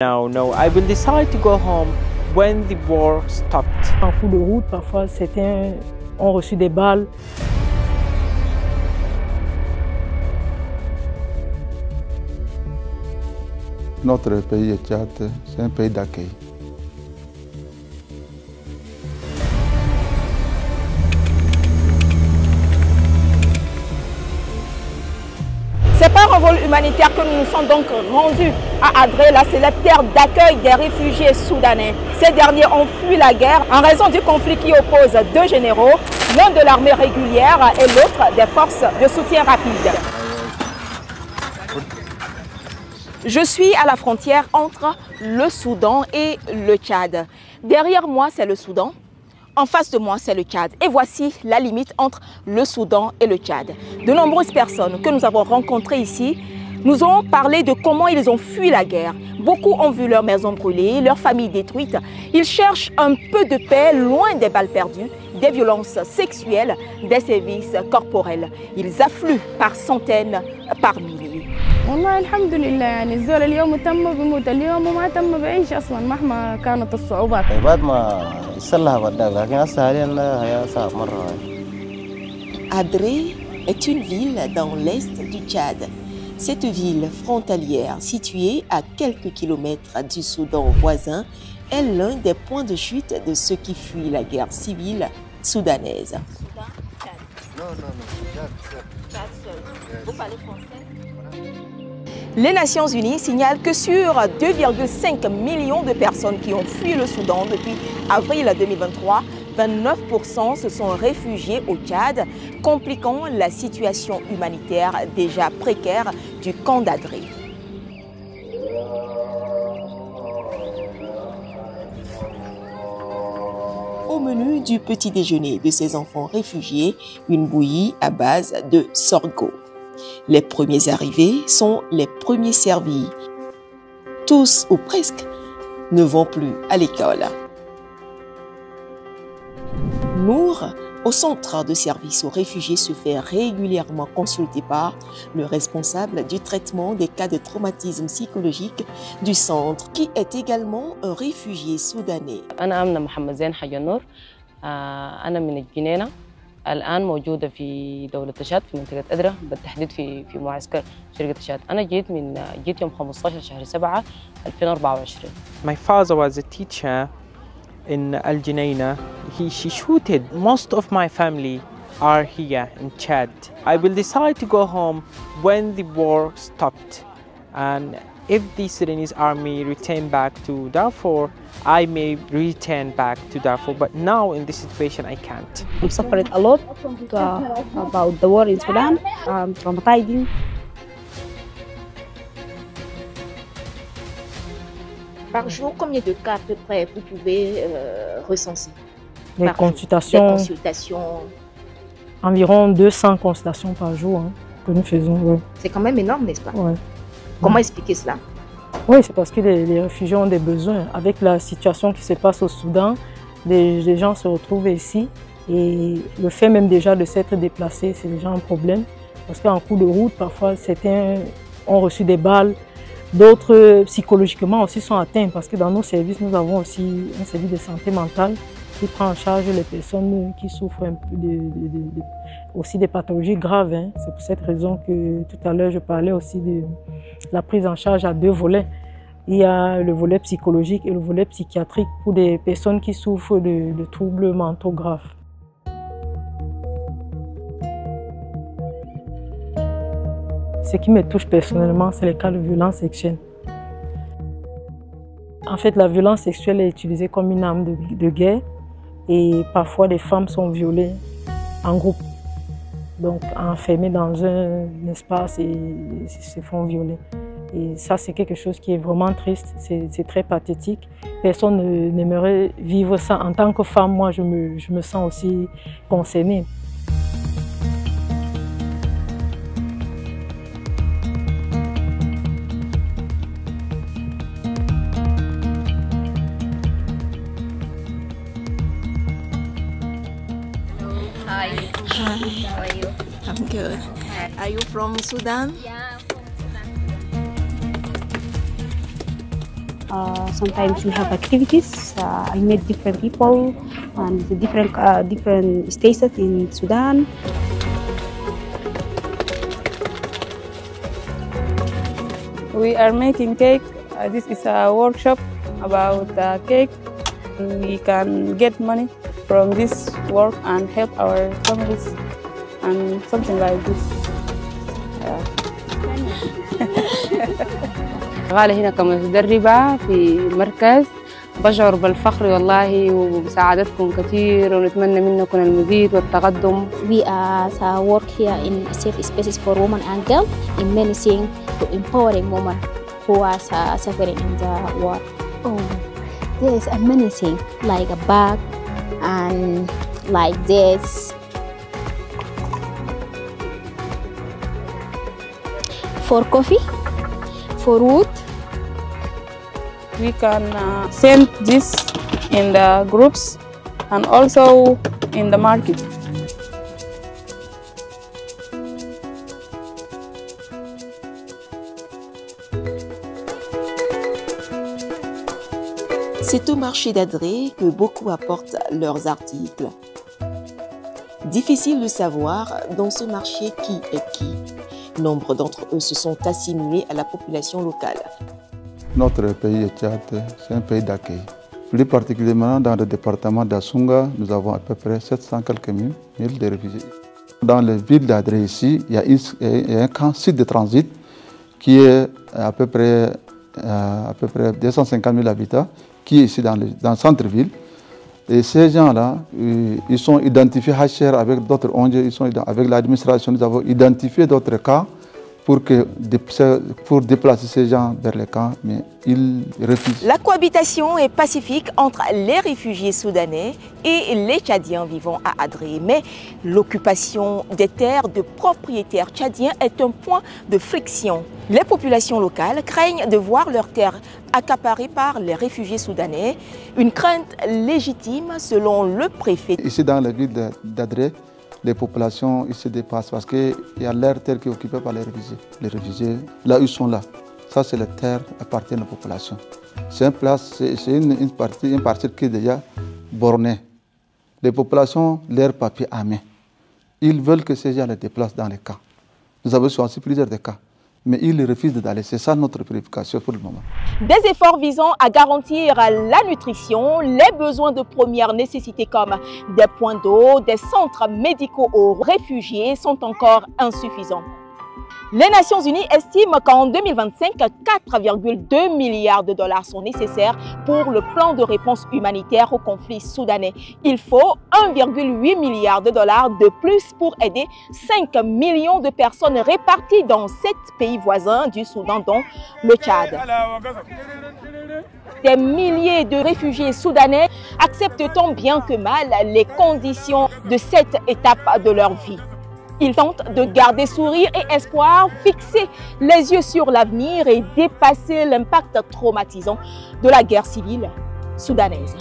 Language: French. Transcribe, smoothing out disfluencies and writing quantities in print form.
No, I will decide to go home when the war stopped. En cours de route, parfois certains ont reçu des balles. Notre pays, le Tchad, c'est un pays d'accueil. C'est par un vol humanitaire que nous nous sommes donc rendus à Adré, la célèbre terre d'accueil des réfugiés soudanais. Ces derniers ont fui la guerre en raison du conflit qui oppose deux généraux, l'un de l'armée régulière et l'autre des forces de soutien rapide. Je suis à la frontière entre le Soudan et le Tchad. Derrière moi, c'est le Soudan. En face de moi, c'est le Tchad. Et voici la limite entre le Soudan et le Tchad. De nombreuses personnes que nous avons rencontrées ici nous ont parlé de comment ils ont fui la guerre. Beaucoup ont vu leurs maisons brûlées, leurs familles détruites. Ils cherchent un peu de paix loin des balles perdues, des violences sexuelles, des sévices corporels. Ils affluent par centaines, par milliers. والله الحمد لله يعني الزول اليوم تم بموت اليوم وما تم بعيش اصلا مهما كانت الصعوبات. بعد ما يصلها بدك لكن هسه حاليا هي صعب مره. Adré est une ville dans l'est du Tchad. Cette ville frontalière, située à quelques kilomètres du Soudan voisin, est l'un des points de chute de ceux qui fuient la guerre civile soudanaise. Vous parlez français? Les Nations Unies signalent que sur 2,5 millions de personnes qui ont fui le Soudan depuis avril 2023, 29% se sont réfugiés au Tchad, compliquant la situation humanitaire déjà précaire du camp d'Adré. Au menu du petit déjeuner de ces enfants réfugiés, une bouillie à base de sorgho. Les premiers arrivés sont les premiers servis. Tous, ou presque, ne vont plus à l'école. Nour, au centre de service aux réfugiés, se fait régulièrement consulter par le responsable du traitement des cas de traumatisme psychologique du centre, qui est également un réfugié soudanais. أنا آمنة محمد زين حي النور. أنا من الجنينة. الآن موجودة في دولة تشاد في منطقة أدرة بالتحديد في معسكر شركة تشاد. أنا جيت يوم 15 شهر 7 2024. My father was a teacher in Al Junaina. She shooted. Most of my family are here in Chad. I will decide to go home when the war stopped, and if the Sudanese army return back to Darfur, I may return back to Darfur, but now in this situation I can't. I'm suffering a lot about the war in Sudan. I'm traumatizing. Par jour, combien de cas à peu près vous pouvez recenser? Les consultations, environ 200 consultations par jour que nous faisons. Ouais. C'est quand même énorme, n'est-ce pas? Ouais. Comment expliquer cela? Oui, c'est parce que les réfugiés ont des besoins. Avec la situation qui se passe au Soudan, les gens se retrouvent ici et le fait même déjà de s'être déplacés, c'est déjà un problème. Parce qu'en cours de route, parfois certains ont reçu des balles, d'autres psychologiquement aussi sont atteints parce que dans nos services, nous avons aussi un service de santé mentale qui prend en charge les personnes qui souffrent un peu aussi des pathologies graves. C'est pour cette raison que tout à l'heure, je parlais aussi de la prise en charge à deux volets. Il y a le volet psychologique et le volet psychiatrique pour des personnes qui souffrent de troubles mentaux graves. Ce qui me touche personnellement, c'est les cas de violence sexuelle. En fait, la violence sexuelle est utilisée comme une arme de guerre et parfois les femmes sont violées en groupe. Donc enfermées dans un espace et se font violer. Et ça, c'est quelque chose qui est vraiment triste, c'est très pathétique. Personne n'aimerait vivre ça. En tant que femme, moi, je me sens aussi concernée. Hi. Hi. How are you? I'm good. Are you from Sudan? Yeah. Sometimes we have activities. I meet different people and different states in Sudan. We are making cake. This is a workshop about cake. We can get money from this work and help our families and something like this. شغالة هنا كمتدربة في مركز. بشعر بالفخر والله وبسعادتكم كثير ونتمنى منكم المزيد والتقدم. We work here in safe spaces for women and girls in many things to empowering women who are suffering in the war. Oh, there is many things like a bag and like this. For coffee, for wood. We can send this in the groups and also in the market. C'est au marché d'Adré que beaucoup apportent leurs articles. Difficile de savoir dans ce marché qui est qui. Nombre d'entre eux se sont assimilés à la population locale. Notre pays, le Tchad, c'est un pays d'accueil. Plus particulièrement dans le département d'Assunga, nous avons à peu près 700 quelques mille de réfugiés. Dans la ville d'Adré ici, il y a un camp site de transit qui est à peu près 250 000 habitants, qui est ici dans le centre-ville. Et ces gens-là, ils sont identifiés HCR avec d'autres ONG, avec l'administration, nous avons identifié d'autres cas pour déplacer ces gens vers les camps, mais ils refusent. La cohabitation est pacifique entre les réfugiés soudanais et les Tchadiens vivant à Adré. Mais l'occupation des terres de propriétaires tchadiens est un point de friction. Les populations locales craignent de voir leurs terres accaparées par les réfugiés soudanais. Une crainte légitime selon le préfet. Ici dans la ville d'Adré, les populations ils se dépassent parce qu'il y a l'air terre qui est occupée par les réfugiés. Les réfugiés, là où ils sont là, ça c'est la terre qui appartient à la population. C'est une partie qui est déjà bornée. Les populations, leurs papiers à main. Ils veulent que ces gens les déplacent dans les camps. Nous avons choisi plusieurs des cas. Mais ils refusent d'aller. C'est ça notre préoccupation pour le moment. Des efforts visant à garantir la nutrition, les besoins de première nécessité comme des points d'eau, des centres médicaux aux réfugiés sont encore insuffisants. Les Nations Unies estiment qu'en 2025, 4,2 milliards de dollars sont nécessaires pour le plan de réponse humanitaire au conflit soudanais. Il faut 1,8 milliard de dollars de plus pour aider 5 millions de personnes réparties dans 7 pays voisins du Soudan, dont le Tchad. Des milliers de réfugiés soudanais acceptent tant bien que mal les conditions de cette étape de leur vie. Ils tentent de garder sourire et espoir, fixer les yeux sur l'avenir et dépasser l'impact traumatisant de la guerre civile soudanaise.